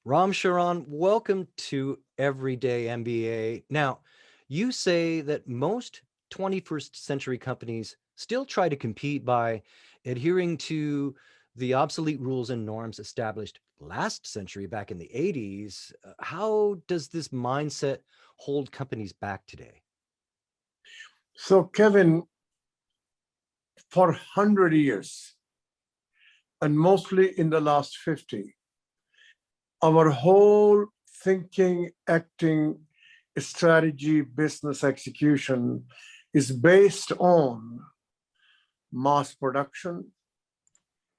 Ram Charan, welcome to Everyday MBA. Now, you say that most 21st century companies still try to compete by adhering to the obsolete rules and norms established last century, back in the 80s. How does this mindset hold companies back today? So, Kevin, for 100 years, and mostly in the last 50, our whole thinking, acting, strategy, business execution is based on mass production,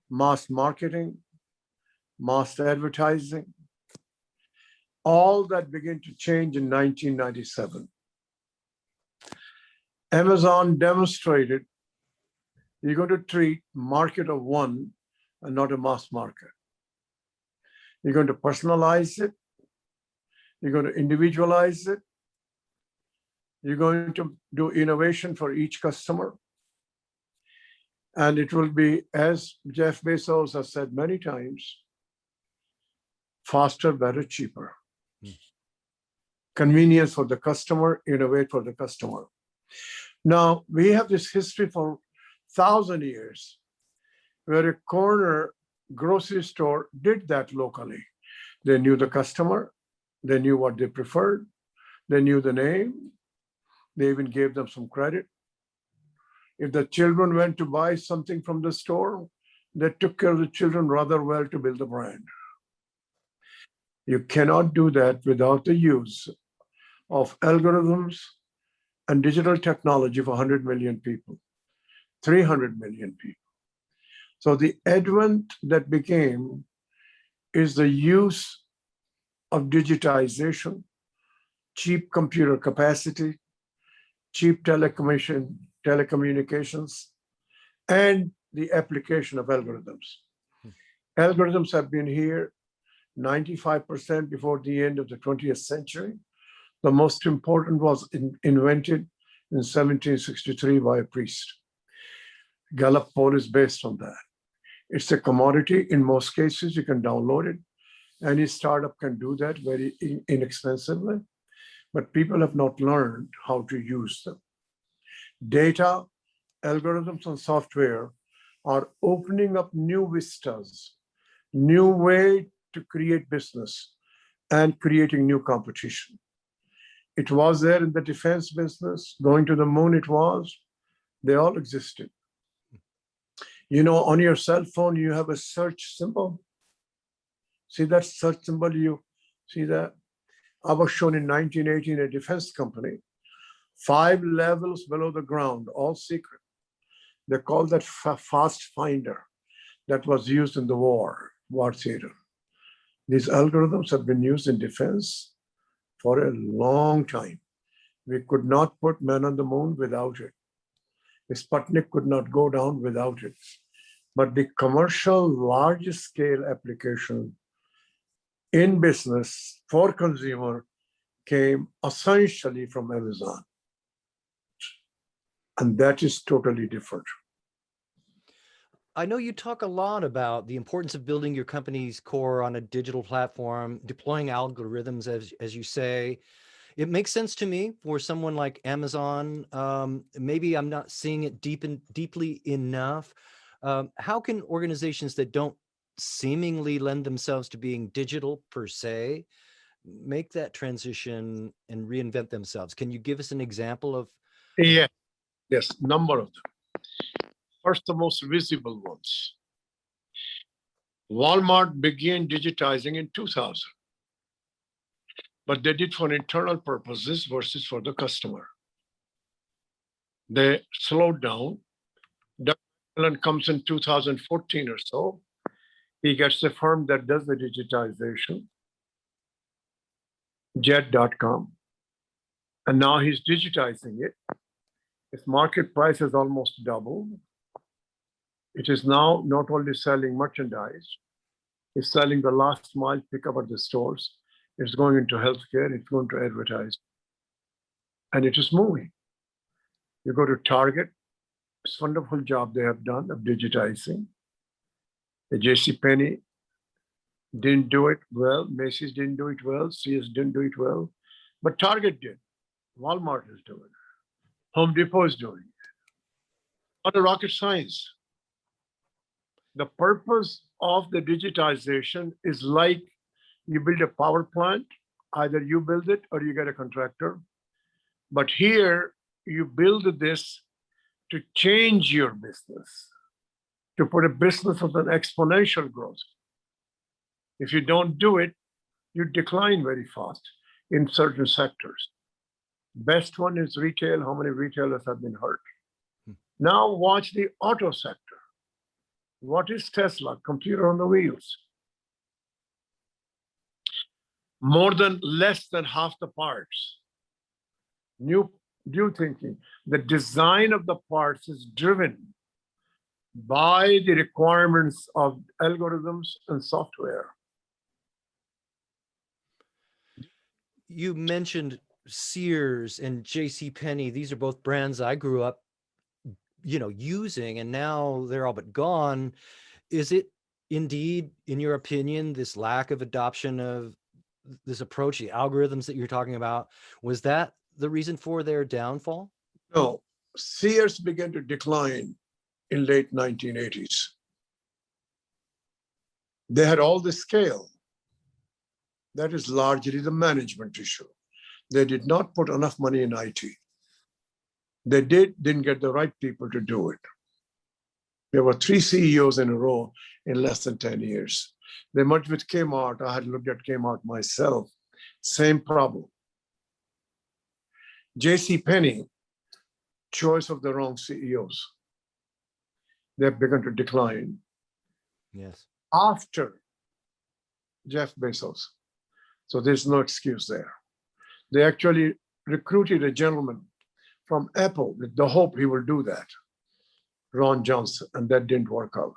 mass marketing, mass advertising, all that began to change in 1997. Amazon demonstrated you're going to treat market of one and not a mass market. You're going to personalize it. You're going to individualize it. You're going to do innovation for each customer. And it will be, as Jeff Bezos has said many times, faster, better, cheaper. Convenience for the customer, innovate for the customer. Now, we have this history for 1,000 years where a corner grocery store did that locally. They knew the customer, they knew what they preferred, they knew the name, they even gave them some credit. If the children went to buy something from the store, they took care of the children rather well to build a brand. You cannot do that without the use of algorithms and digital technology for 100 million people, 300 million people. So the advent that became is the use of digitization, cheap computer capacity, cheap telecommunications, and the application of algorithms. Algorithms have been here 95% before the end of the 20th century. The most important was invented in 1763 by a priest. Gallup poll is based on that. It's a commodity. In most cases, you can download it. Any startup can do that very inexpensively, but people have not learned how to use them. Data, algorithms, and software are opening up new vistas, new way to create business, and creating new competition. It was there in the defense business, going to the moon it was. They all existed. You know, on your cell phone, you have a search symbol. See that search symbol? You see that? I was shown in 1980 in a defense company, 5 levels below the ground, all secret. They call that fast finder that was used in the war theater. These algorithms have been used in defense for a long time. We could not put men on the moon without it. Sputnik could not go down without it. But the commercial large scale application in business for consumer came essentially from Amazon. And that is totally different. I know you talk a lot about the importance of building your company's core on a digital platform, deploying algorithms, as you say. It makes sense to me for someone like Amazon. Maybe I'm not seeing it deeply enough. How can organizations that don't seemingly lend themselves to being digital per se make that transition and reinvent themselves? Can you give us an example of? Yes, number of them. First, the most visible ones. Walmart began digitizing in 2000, but they did for internal purposes versus for the customer. They slowed down. Doug Allen comes in 2014 or so. He gets a firm that does the digitization, Jet.com, and now he's digitizing it. Its market price has almost doubled. It is now not only selling merchandise, it's selling the last mile pickup at the stores. It's going into healthcare, it's going to advertise. And it is moving. You go to Target, it's a wonderful job they have done of digitizing. The JCPenney, didn't do it well. Macy's didn't do it well. Sears didn't do it well. But Target did. Walmart is doing it. Home Depot is doing it. Not a rocket science. The purpose of the digitization is like you build a power plant, either you build it or you get a contractor. But here you build this to change your business, to put a business of an exponential growth. If you don't do it, you decline very fast in certain sectors. Best one is retail. How many retailers have been hurt? Now watch the auto sector. What is Tesla? Computer on the wheels. Less than half the parts. New thinking. The design of the parts is driven by the requirements of algorithms and software. You mentioned Sears and J.C. Penney. These are both brands I grew up, using, and now they're all but gone. Is it indeed, in your opinion, this lack of adoption of this approach, the algorithms that you're talking about, was that the reason for their downfall? No, Sears began to decline in late 1980s. They had all the scale. That is largely the management issue. They did not put enough money in IT. They didn't get the right people to do it. There were 3 CEOs in a row in less than 10 years. They merged with Kmart. I had looked at Kmart myself. Same problem. J.C. Penney, choice of the wrong CEOs. They've begun to decline. Yes. After Jeff Bezos. So there's no excuse there. They actually recruited a gentleman from Apple with the hope he will do that, Ron Johnson, and that didn't work out.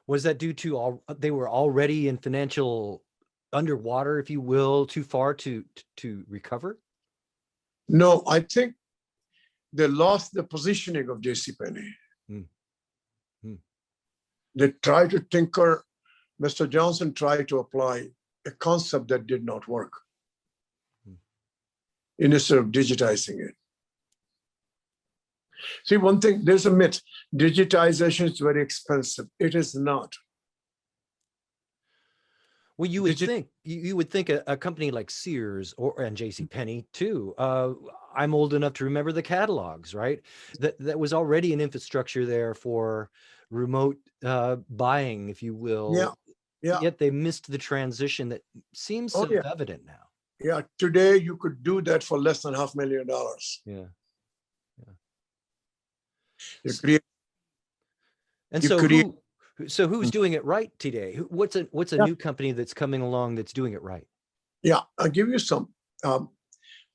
Was that due to they were already in financial underwater, if you will, too far to recover? No, I think they lost the positioning of JCPenney. They tried to tinker. Mr. Johnson tried to apply a concept that did not work instead of digitizing it. See, one thing, there's a myth. Digitization is very expensive. It is not. Well, you would think a company like Sears and J.C. Penney too. I'm old enough to remember the catalogs, right? That was already an infrastructure there for remote buying, if you will. Yeah. Yet they missed the transition that seems self-evident now. Yeah. Today you could do that for less than $500,000. Yeah. You create. And so who's doing it right today? What's a new company that's coming along that's doing it right? Yeah, I'll give you some.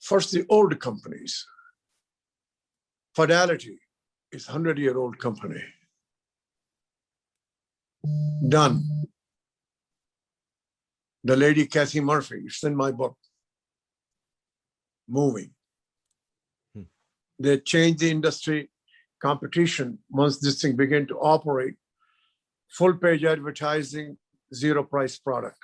First, the old companies. Fidelity is a 100-year-old company. Done. The lady Kathy Murphy, it's in my book. Moving. They changed the industry competition once this thing began to operate. Full page advertising, zero price product.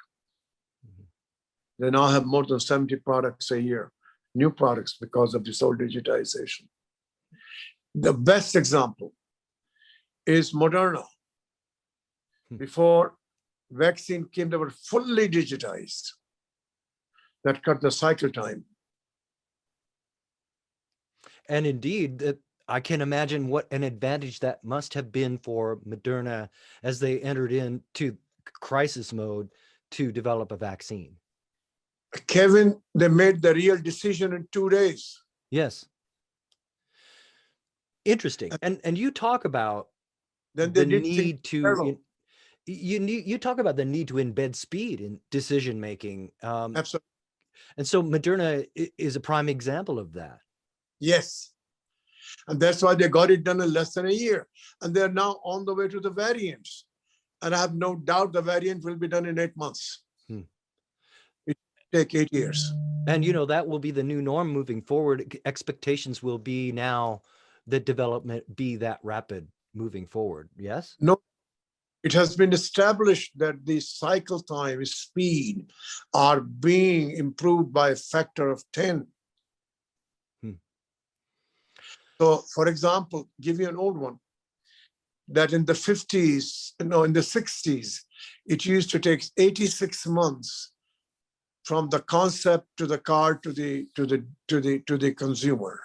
They now have more than 70 products a year, new products because of this whole digitization. The best example is Moderna. Before vaccine came, they were fully digitized. That cut the cycle time. And indeed, I can imagine what an advantage that must have been for Moderna as they entered into crisis mode to develop a vaccine. Kevin, they made the real decision in 2 days. Yes. Interesting. And you talk about then the need to you talk about the need to embed speed in decision making. Absolutely. And so Moderna is a prime example of that. Yes. And that's why they got it done in less than a year. And they're now on the way to the variants. And I have no doubt the variant will be done in 8 months. It will take 8 years. And, that will be the new norm moving forward. Expectations will be now that development be that rapid moving forward. Yes? No, It has been established that the cycle time, speed are being improved by a factor of 10. So, for example, give you an old one, that in the 50s, no, in the 60s, it used to take 86 months from the concept to the car to the consumer.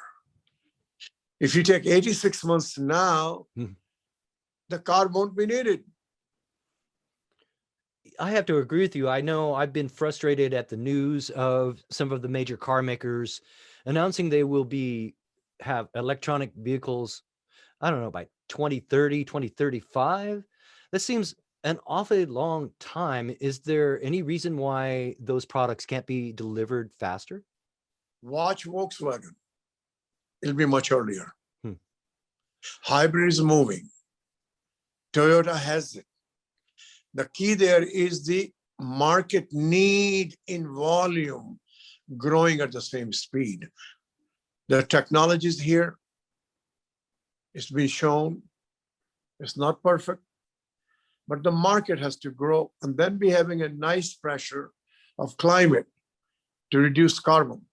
If you take 86 months now, the car won't be needed. I have to agree with you. I know I've been frustrated at the news of some of the major car makers announcing they will have electronic vehicles, I don't know, by 2030, 2035. That seems an awfully long time. Is there any reason why those products can't be delivered faster? Watch Volkswagen. It'll be much earlier. Hmm. Hybrid is moving. Toyota has it. The key there is the market need in volume growing at the same speed. The technology is here. It's been shown. It's not perfect, but the market has to grow and then be having a nice pressure of climate to reduce carbon.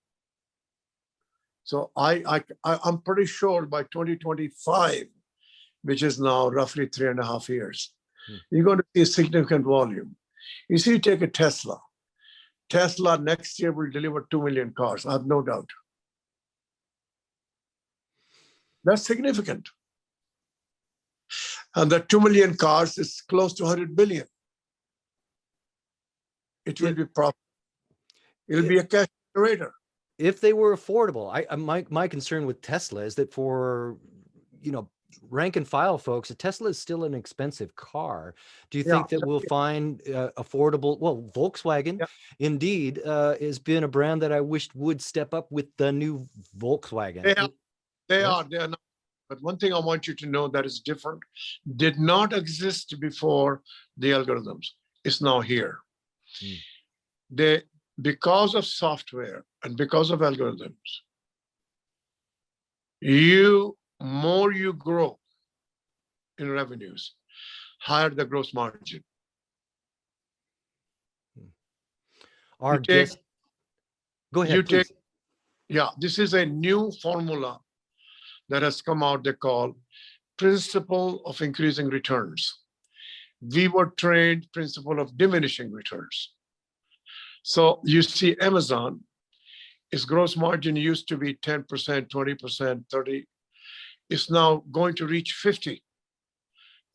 So I'm pretty sure by 2025, which is now roughly 3.5 years, you're going to see a significant volume. You see, take a Tesla. Tesla next year will deliver 2 million cars. I have no doubt. That's significant. And the 2 million cars is close to 100 billion. It will be profitable. It'll be a cash generator. If they were affordable, my concern with Tesla is that for, rank and file folks, a Tesla is still an expensive car. Do you think that we'll find affordable? Well, Volkswagen indeed has been a brand that I wished would step up with the new Volkswagen. They are not. But one thing I want you to know that is different, did not exist before the algorithms. It's now here. Because of software and because of algorithms, more you grow in revenues, higher the gross margin. Our guest, go ahead, please. This is a new formula that has come out. They call principle of increasing returns. We were trained principle of diminishing returns. So you see Amazon, its gross margin used to be 10%, 20%, 30%. It's now going to reach 50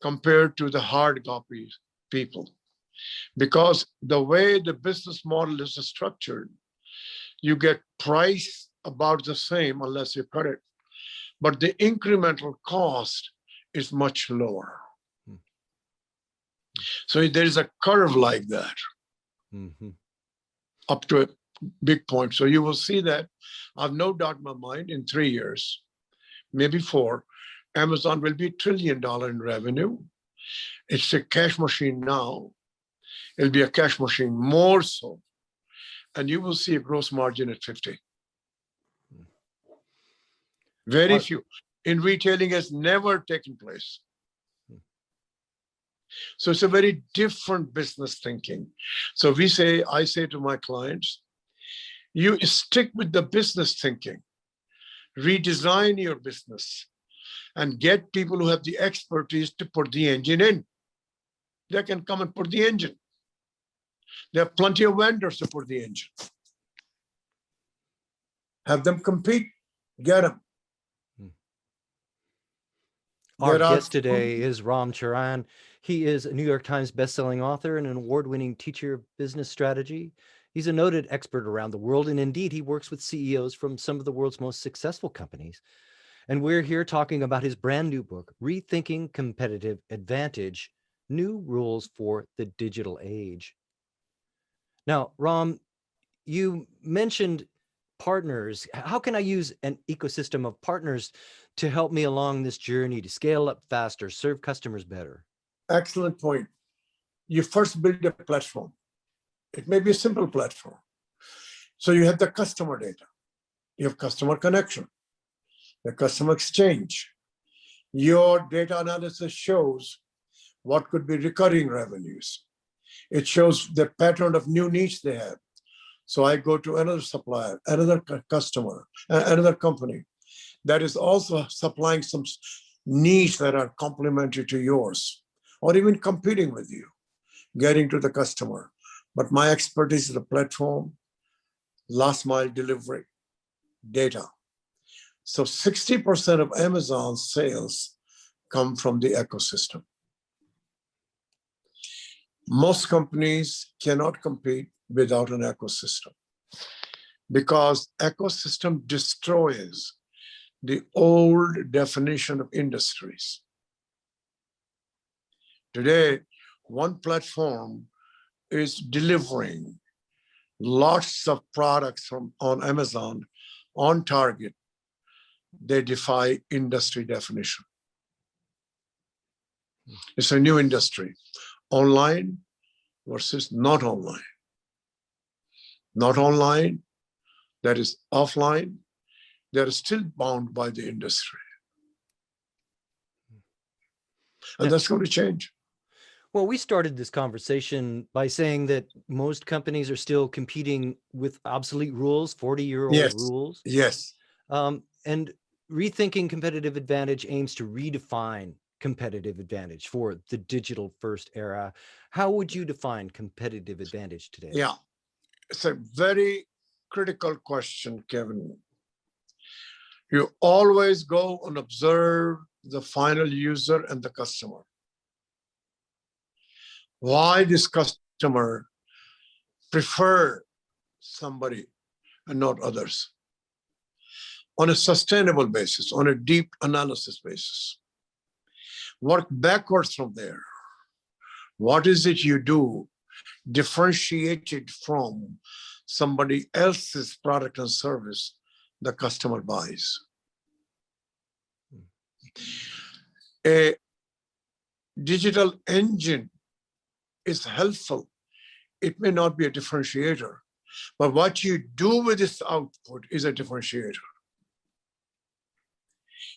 compared to the hard copy people. Because the way the business model is structured, you get price about the same unless you cut it. But the incremental cost is much lower. So there is a curve like that. Up to a big point. So you will see that. I've no doubt in my mind in 3 years, maybe 4, Amazon will be $1 trillion in revenue. It's a cash machine now. It'll be a cash machine more so. And you will see a gross margin at 50. Very few. In retailing has never taken place. So it's a very different business thinking. So I say to my clients, you stick with the business thinking, redesign your business, and get people who have the expertise to put the engine in. They can come and put the engine. There are plenty of vendors to put the engine. Have them compete, get them. Our guest today is Ram Charan. He is a New York Times bestselling author and an award-winning teacher of business strategy. He's a noted expert around the world, and indeed, he works with CEOs from some of the world's most successful companies. And we're here talking about his brand new book, Rethinking Competitive Advantage, New Rules for the Digital Age. Now, Ram, you mentioned partners. How can I use an ecosystem of partners to help me along this journey to scale up faster, serve customers better? Excellent point. You first build a platform. It may be a simple platform. So you have the customer data. You have customer connection, the customer exchange. Your data analysis shows what could be recurring revenues. It shows the pattern of new needs they have. So I go to another supplier, another customer, another company that is also supplying some needs that are complementary to yours, or even competing with you, getting to the customer. But my expertise is the platform, last mile delivery, data. So 60% of Amazon's sales come from the ecosystem. Most companies cannot compete without an ecosystem because ecosystem destroys the old definition of industries. Today, one platform is delivering lots of products on Amazon on target. They defy industry definition. It's a new industry, online versus not online. Not online, that is offline, they're still bound by the industry. And that's going to change. Well, we started this conversation by saying that most companies are still competing with obsolete rules, 40-year-old rules. Yes. And rethinking competitive advantage aims to redefine competitive advantage for the digital first era. How would you define competitive advantage today? Yeah, it's a very critical question, Kevin. You always go and observe the final user and the customer. Why this customer prefer somebody and not others? On a sustainable basis, on a deep analysis basis. Work backwards from there. What is it you do differentiated from somebody else's product and service the customer buys? A digital engine is helpful. It may not be a differentiator, but what you do with this output is a differentiator.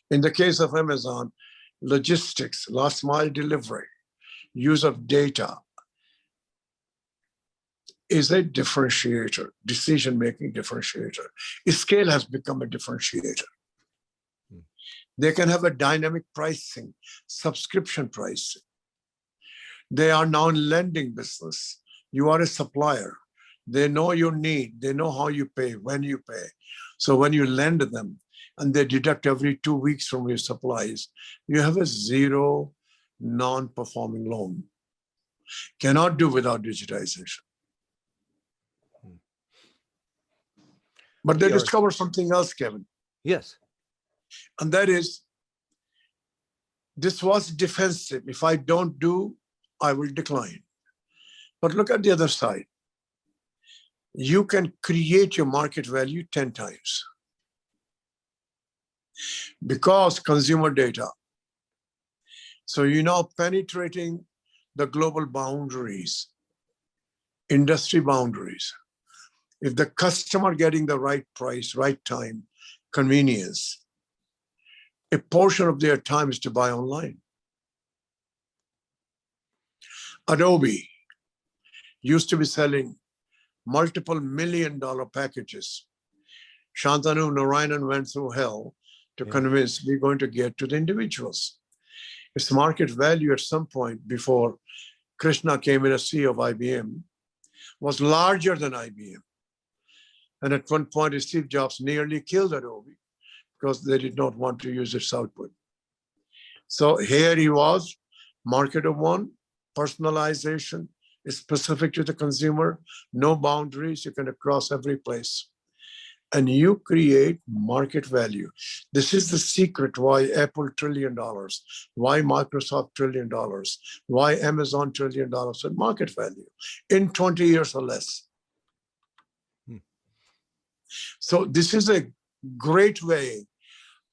In the case of Amazon, logistics, last mile delivery, use of data is a differentiator, decision-making differentiator. Scale has become a differentiator. They can have a dynamic pricing, subscription pricing. They are now in lending business. You are a supplier. They know your need. They know how you pay, when you pay. So when you lend them and they deduct every 2 weeks from your supplies, you have a zero non-performing loan. Cannot do without digitization. But they discover something else, Kevin. Yes. And that is, this was defensive. If I don't do, I will decline. But look at the other side. You can create your market value 10 times. Because consumer data. So you're now penetrating the global boundaries, industry boundaries. If the customer getting the right price, right time, convenience, a portion of their time is to buy online. Adobe used to be selling multiple $1 million packages. Shantanu Narayanan went through hell to convince we're going to get to the individuals. Its market value at some point before Krishna came in as CEO of IBM was larger than IBM. And at one point, Steve Jobs nearly killed Adobe because they did not want to use its output. So here he was, market of one, personalization is specific to the consumer, no boundaries, you can cross every place. And you create market value. This is the secret why Apple $1 trillion, why Microsoft $1 trillion, why Amazon $1 trillion in market value in 20 years or less. So this is a great way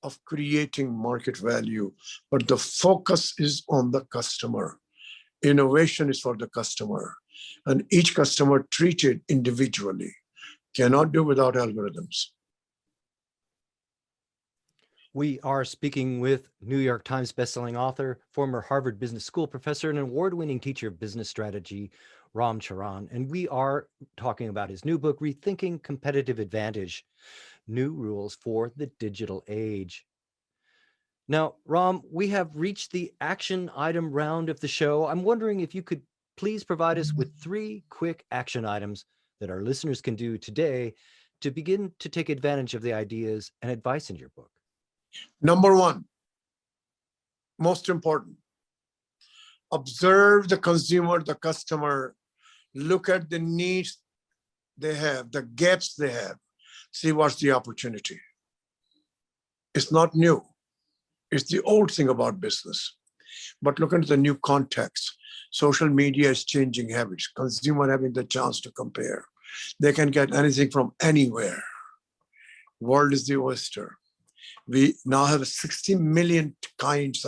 of creating market value, but the focus is on the customer. Innovation is for the customer, and each customer treated individually. Cannot do without algorithms. We are speaking with New York Times bestselling author, former Harvard Business School professor, and award-winning teacher of business strategy, Ram Charan. And we are talking about his new book, Rethinking Competitive Advantage, New Rules for the Digital Age. Now, Ram, we have reached the action item round of the show. I'm wondering if you could please provide us with 3 quick action items that our listeners can do today to begin to take advantage of the ideas and advice in your book. Number one, most important, observe the consumer, the customer, look at the needs they have, the gaps they have, see what's the opportunity. It's not new. It's the old thing about business. But look into the new context. Social media is changing habits. Consumer having the chance to compare. They can get anything from anywhere. World is the oyster. We now have 60 million kinds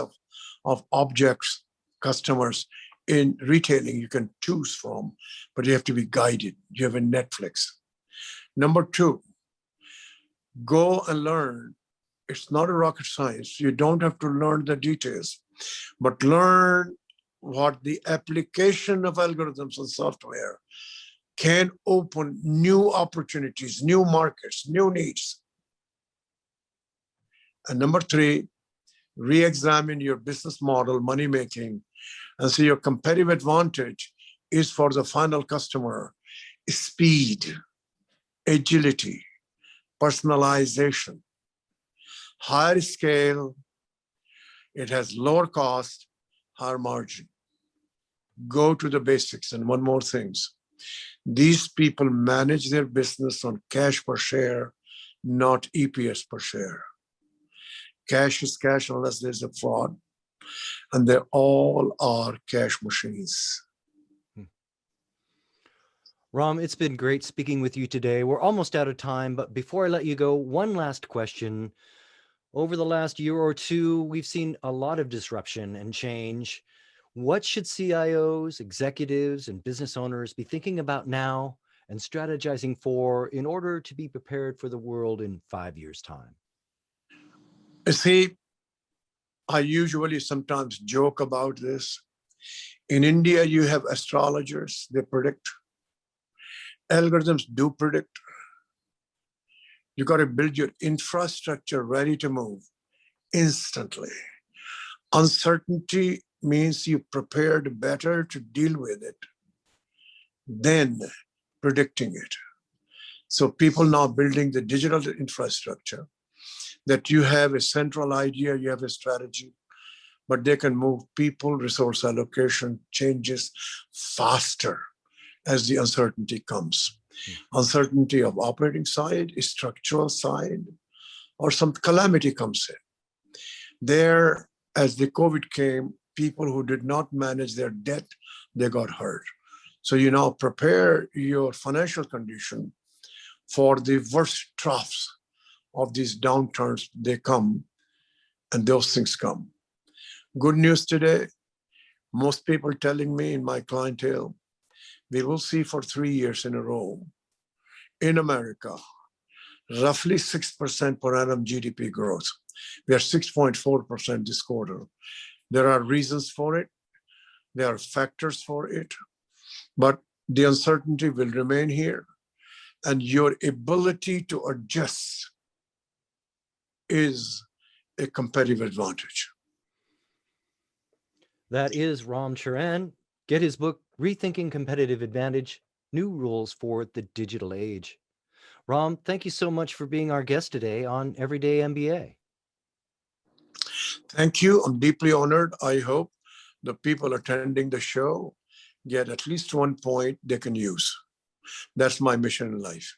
of objects, customers in retailing you can choose from, but you have to be guided. You have a Netflix. Number 2, go and learn. It's not a rocket science. You don't have to learn the details, but learn what the application of algorithms and software can open new opportunities, new markets, new needs. And number 3, re-examine your business model, money making, and see your competitive advantage is for the final customer, speed, agility, personalization, higher scale, it has lower cost, higher margin. Go to the basics. And one more thing, these people manage their business on cash per share, not EPS per share. Cash is cash unless there's a fraud. And they all are cash machines. Ram, it's been great speaking with you today. We're almost out of time, but before I let you go, one last question. Over the last year or two, we've seen a lot of disruption and change. What should CIOs, executives, and business owners be thinking about now and strategizing for in order to be prepared for the world in 5 years' time? See, I usually sometimes joke about this. In India, you have astrologers, they predict. Algorithms do predict. You got to build your infrastructure ready to move instantly. Uncertainty means you prepared better to deal with it than predicting it. So people now building the digital infrastructure that you have a central idea, you have a strategy, but they can move people, resource allocation changes faster as the uncertainty comes. Uncertainty of operating side, structural side, or some calamity comes in. There, as the COVID came, people who did not manage their debt, they got hurt. So you now prepare your financial condition for the worst troughs of these downturns. They come, and those things come. Good news today, most people telling me in my clientele, we will see for 3 years in a row in America, roughly 6% per annum GDP growth. We are 6.4% this quarter. There are reasons for it. There are factors for it, but the uncertainty will remain here. And your ability to adjust is a competitive advantage. That is Ram Charan. Get his book, Rethinking Competitive Advantage, New Rules for the Digital Age. Ram, thank you so much for being our guest today on Everyday MBA. Thank you. I'm deeply honored. I hope the people attending the show get at least one point they can use. That's my mission in life.